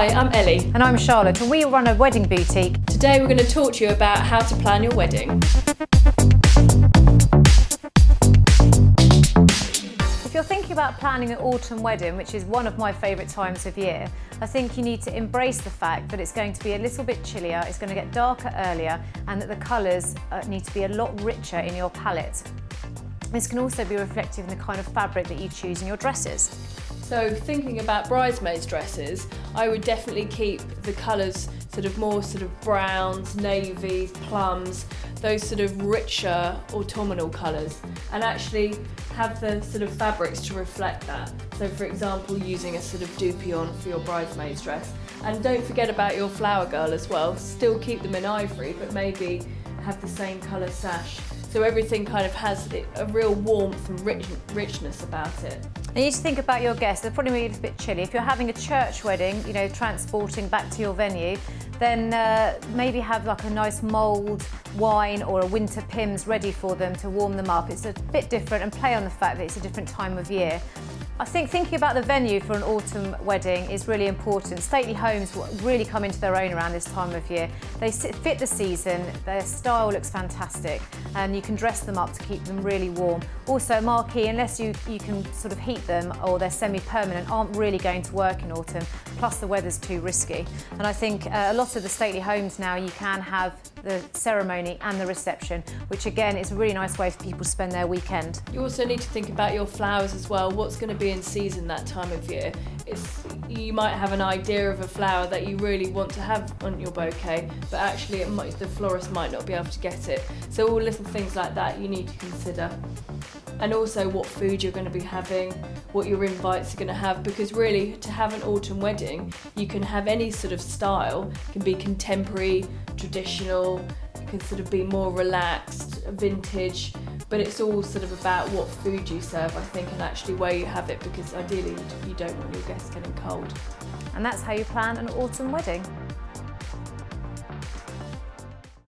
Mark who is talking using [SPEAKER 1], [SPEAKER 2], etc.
[SPEAKER 1] Hi, I'm Ellie.
[SPEAKER 2] And I'm Charlotte, and we run a wedding boutique.
[SPEAKER 1] Today we're going to talk to you about how to plan your wedding.
[SPEAKER 2] If you're thinking about planning an autumn wedding, which is one of my favourite times of year, I think you need to embrace the fact that it's going to be a little bit chillier, it's going to get darker earlier, and that the colours need to be a lot richer in your palette. This can also be reflective in the kind of fabric that you choose in your dresses.
[SPEAKER 1] So thinking about bridesmaids dresses, I would definitely keep the colours more browns, navies, plums, those sort of richer autumnal colours, and actually have the fabrics to reflect that. So for example, using a dupion for your bridesmaid's dress. And don't forget about your flower girl as well. Still keep them in ivory, but maybe have the same colour sash. So everything kind of has a real warmth and richness about it.
[SPEAKER 2] You need to think about your guests. They're probably a little bit chilly. If you're having a church wedding, transporting back to your venue, then maybe have like a nice mulled wine or a winter Pimm's ready for them to warm them up. It's a bit different, and play on the fact that it's a different time of year. I think thinking about the venue for an autumn wedding is really important. Stately homes really come into their own around this time of year. They fit the season, their style looks fantastic, and you can dress them up to keep them really warm. Also, marquee, unless you can heat them or they're semi-permanent, aren't really going to work in autumn, plus the weather's too risky. And I think a lot of the stately homes now, you can have the ceremony and the reception, which again is a really nice way for people to spend their weekend.
[SPEAKER 1] You also need to think about your flowers as well. What's going to be in season that time of year? You might have an idea of a flower that you really want to have on your bouquet, but actually the florist might not be able to get it. So all little things like that you need to consider. And also what food you're going to be having, what your invites are going to have, because really to have an autumn wedding, you can have any sort of style. It can be contemporary, traditional, it can be more relaxed, vintage, but it's all about what food you serve, I think, and actually where you have it, because ideally you don't want your guests getting cold.
[SPEAKER 2] And that's how you plan an autumn wedding.